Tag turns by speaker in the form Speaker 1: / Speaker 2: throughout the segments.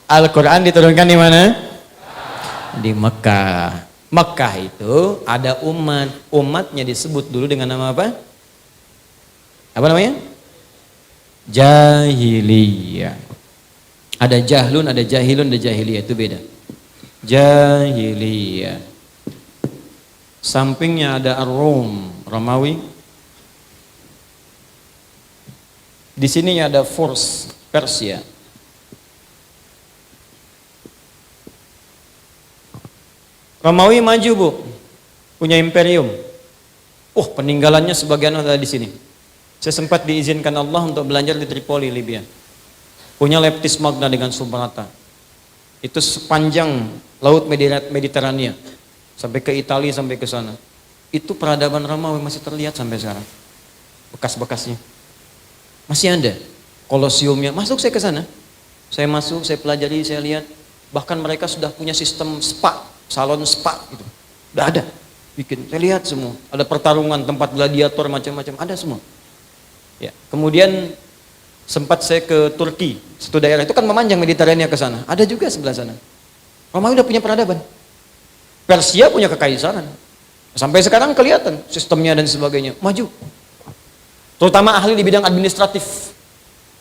Speaker 1: Al-Quran diturunkan di mana? Di Mekah. Mekah itu ada umatnya disebut dulu dengan nama apa? Apa namanya? Jahiliyah. Ada jahlun, ada jahilun, ada jahiliyah, itu beda. Jahiliyah. Sampingnya ada Ar-Rum, Romawi. Di sini ada Furs, Persia. Romawi maju, Bu. Punya imperium. Peninggalannya sebagian ada di sini. Saya sempat diizinkan Allah untuk belajar di Tripoli, Libya. Punya leptis magna dengan Subrata. Itu sepanjang laut Mediterania sampai ke Italia, sampai ke sana. Itu peradaban Romawi masih terlihat sampai sekarang. Bekas-bekasnya. Masih ada. Kolosiumnya. Masuk saya ke sana. Saya masuk, saya pelajari, saya lihat. Bahkan mereka sudah punya sistem spa, salon spa gitu. Udah ada. Bikin. Saya lihat semua. Ada pertarungan, tempat gladiator macam-macam, ada semua. Ya, kemudian sempat saya ke Turki, satu daerah itu kan memanjang Mediterania ke sana. Ada juga sebelah sana. Romawi udah punya peradaban. Persia punya kekaisaran. Sampai sekarang kelihatan sistemnya dan sebagainya. Maju. Terutama ahli di bidang administratif.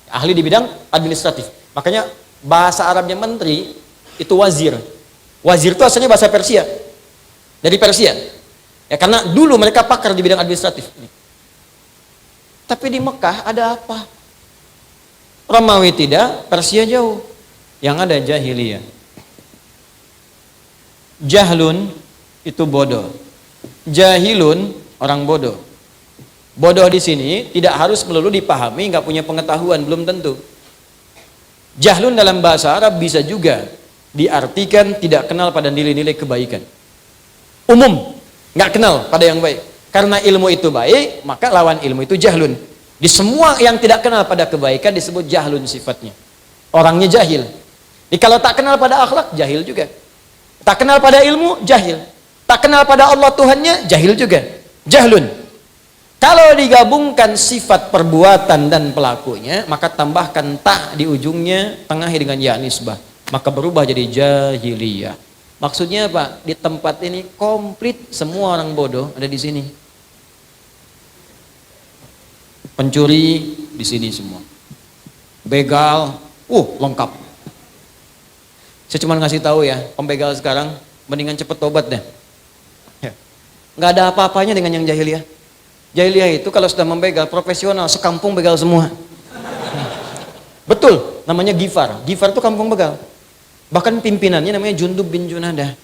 Speaker 1: Ahli di bidang administratif. Makanya bahasa Arabnya menteri itu wazir. Wazir itu asalnya bahasa Persia. Dari Persia. Ya karena dulu mereka pakar di bidang administratif. Tapi di Mekah ada apa? Romawi tidak, Persia jauh. Yang ada jahiliyah. Jahlun itu bodoh. Jahilun orang bodoh. Bodoh di sini tidak harus melulu dipahami, nggak punya pengetahuan, belum tentu. Jahlun dalam bahasa Arab bisa juga diartikan tidak kenal pada nilai-nilai kebaikan. Umum, nggak kenal pada yang baik. Karena ilmu itu baik, maka lawan ilmu itu jahlun. Di semua yang tidak kenal pada kebaikan disebut jahlun sifatnya. Orangnya jahil. Kalau tak kenal pada akhlak, jahil juga. Tak kenal pada ilmu, jahil. Tak kenal pada Allah Tuhannya, jahil juga. Jahlun. Kalau digabungkan sifat perbuatan dan pelakunya, maka tambahkan ta di ujungnya, tengahnya dengan ya nisbah. Maka berubah jadi jahiliyah. Maksudnya apa? Di tempat ini komplit semua orang bodoh ada di sini. Pencuri di sini semua. Begal, lengkap. Saya cuma ngasih tahu ya, pembegal sekarang mendingan cepet tobat deh. Nggak ada apa-apanya dengan yang jahiliyah. Jahiliyah itu kalau sudah membegal profesional, sekampung begal semua. Betul, namanya Gifar. Gifar itu kampung begal. Bahkan pimpinannya namanya Jundub bin Junadah.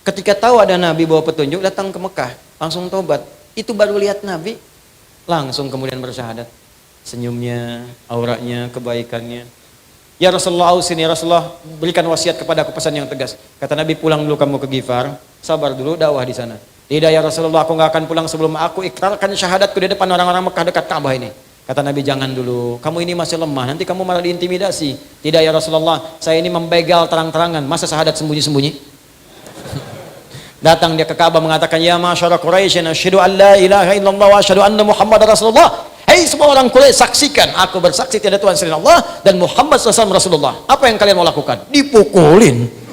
Speaker 1: Ketika tahu ada Nabi bawa petunjuk, datang ke Mekah, langsung tobat. Itu baru lihat Nabi, langsung kemudian bersyahadat. Senyumnya, auranya, kebaikannya. Ya Rasulullah, ausini, Rasulullah berikan wasiat kepada aku, pesan yang tegas. Kata Nabi, pulang dulu kamu ke Gifar, sabar dulu, dakwah di sana. Tidak ya Rasulullah, aku nggak akan pulang sebelum aku ikrarkan syahadatku di depan orang-orang Mekah dekat Ka'bah ini. Kata Nabi, jangan dulu, kamu ini masih lemah, nanti kamu malah diintimidasi. Tidak ya Rasulullah, saya ini membegal terang-terangan, masa syahadat sembunyi-sembunyi? Datang dia ke Ka'bah mengatakan, ya masyarakat Quraisy, asyhadu an la ilaha illallah wa asyhadu anna Muhammad Rasulullah. Hei semua orang Quraisy, saksikan, aku bersaksi tiada Tuhan selain Allah dan Muhammad SAW Rasulullah. Apa yang kalian mau lakukan? Dipukulin.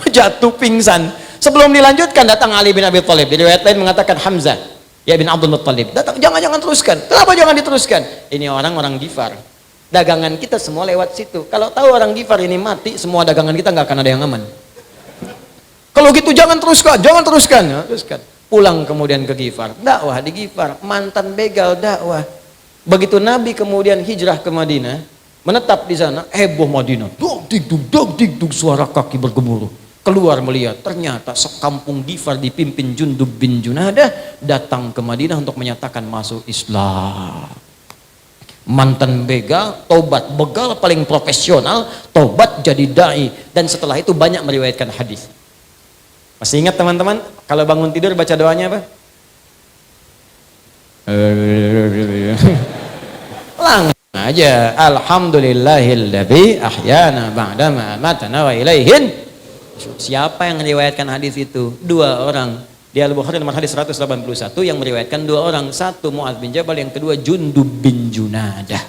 Speaker 1: Jatuh pingsan. Sebelum dilanjutkan datang Ali bin Abi Thalib. Di riwayat lain mengatakan Hamzah ya bin Abdul Muttalib. Datang, jangan teruskan. Kenapa jangan diteruskan? Ini orang-orang Gifar. Dagangan kita semua lewat situ. Kalau tahu orang Gifar ini mati, semua dagangan kita nggak akan ada yang aman. Kalau gitu jangan teruskan. Ya, teruskan. Pulang kemudian ke Gifar. Dakwah di Gifar. Mantan begal dakwah. Begitu Nabi kemudian hijrah ke Madinah, menetap di sana, heboh Madinah. Dog digdug, suara kaki bergemuruh. Keluar melihat, ternyata sekampung Gifar dipimpin Jundub bin Junadah datang ke Madinah untuk menyatakan masuk Islam. Mantan begal, tobat. Begal paling profesional, tobat jadi da'i. Dan setelah itu banyak meriwayatkan hadis. Masih ingat teman-teman? Kalau bangun tidur baca doanya apa? Langsung aja. Alhamdulillahilladzi ahyana ba'dama amatana wa ilaihin. Siapa yang meriwayatkan hadis itu? Dua orang. Di Al-Bukhari nomor hadis 181 yang meriwayatkan dua orang. Satu Mu'adz bin Jabal, yang kedua Jundub bin Junadah.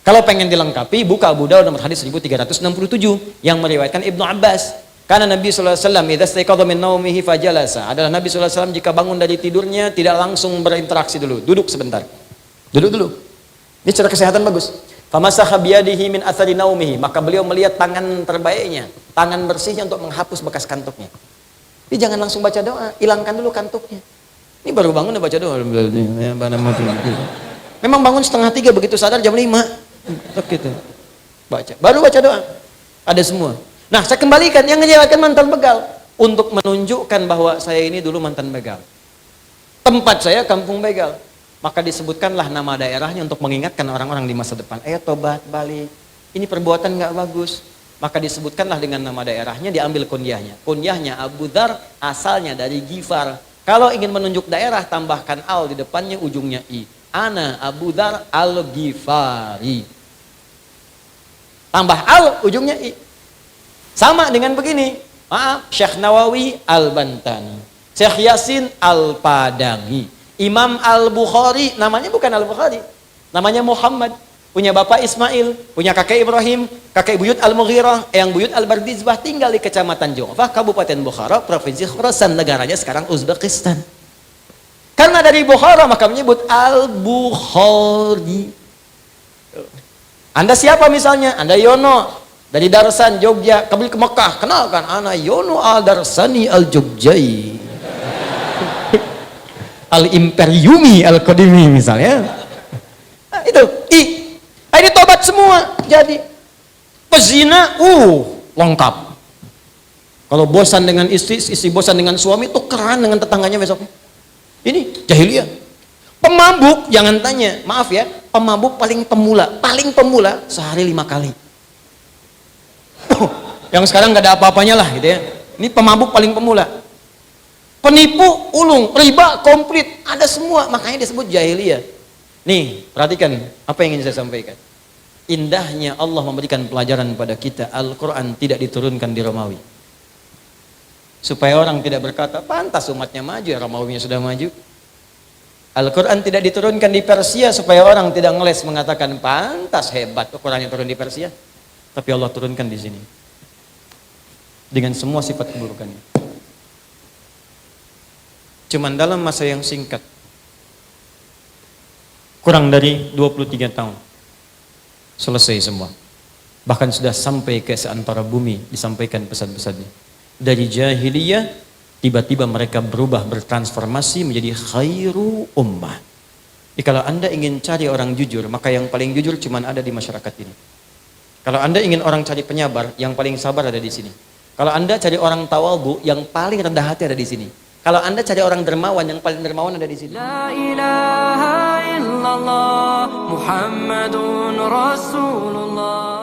Speaker 1: Kalau pengen dilengkapi, buka Abu Dawud nomor hadis 1367 yang meriwayatkan Ibnu Abbas. Karena Nabi sallallahu alaihi wasallam idza staiqadha min naumihi fajalasa. Adalah Nabi sallallahu alaihi wasallam jika bangun dari tidurnya tidak langsung berinteraksi dulu, duduk sebentar. Duduk dulu. Ini cara kesehatan bagus. Famasakha biyadihi min athari naumihi, maka beliau melihat tangan terbaiknya, tangan bersihnya untuk menghapus bekas kantuknya. Jadi jangan langsung baca doa, hilangkan dulu kantuknya. Ini baru bangun udah baca doa. Memang bangun 2:30 begitu sadar jam 5. Gitu. Baca. Baru baca doa. Ada semua. Nah, saya kembalikan yang ngejawabkan mantan begal untuk menunjukkan bahwa saya ini dulu mantan begal. Tempat saya kampung begal. Maka disebutkanlah nama daerahnya untuk mengingatkan orang-orang di masa depan. Ayo tobat balik. Ini perbuatan nggak bagus. Maka disebutkanlah dengan nama daerahnya, diambil kunyahnya. Kunyahnya Abu Dzar, asalnya dari Ghifar. Kalau ingin menunjuk daerah, tambahkan al di depannya, ujungnya i. Ana Abu Dzar al-Ghifari. Tambah al, ujungnya i. Sama dengan begini. Maaf, Syekh Nawawi al-Bantani, Syekh Yasin al-Padangi, Imam al-Bukhari, namanya bukan al-Bukhari, namanya Muhammad. Punya bapak Ismail, punya kakek Ibrahim, kakek buyut al-Mughirah, yang buyut al-Bardizbah, tinggal di kecamatan Jongfah, Kabupaten Bukhara, Provinsi Khurasan, negaranya sekarang Uzbekistan. Karena dari Bukhara maka menyebut Al-Bukhari. Anda siapa misalnya? Anda Yono dari Darsan, Jogja, kembali ke Mekah. Kenalkan, ana Yono Al-Darsani Al-Jogjai. Al-Imperiumi Al-Qadimi misalnya. Nah, itu ini tobat semua. Jadi pezina lengkap. Kalau bosan dengan istri bosan dengan suami, tukeran dengan tetangganya besok. Ini jahiliyah. Pemabuk, jangan tanya, maaf ya, pemabuk paling pemula sehari 5 kali. Yang sekarang nggak ada apa-apanya lah gitu ya. Ini pemabuk paling pemula. Penipu, ulung, riba, komplit, ada semua, makanya disebut jahiliyah. Nih, perhatikan apa yang ingin saya sampaikan. Indahnya Allah memberikan pelajaran pada kita, Al-Quran tidak diturunkan di Romawi. Supaya orang tidak berkata, pantas umatnya maju, ya Romawinya sudah maju. Al-Quran tidak diturunkan di Persia supaya orang tidak ngeles mengatakan, pantas hebat Al-Quran yang turun di Persia. Tapi Allah turunkan di sini. Dengan semua sifat keburukannya. Cuman dalam masa yang singkat, kurang dari 23 tahun, selesai semua. Bahkan sudah sampai ke seantara bumi disampaikan pesan-pesannya. Dari jahiliyah tiba-tiba mereka berubah, bertransformasi menjadi khairu ummah. Jadi kalau Anda ingin cari orang jujur, maka yang paling jujur cuma ada di masyarakat ini. Kalau Anda ingin orang cari penyabar, yang paling sabar ada di sini. Kalau Anda cari orang tawadhu, yang paling rendah hati ada di sini. Kalau Anda cari orang dermawan, yang paling dermawan ada di sini. La ilaha illallah Muhammadun Rasulullah.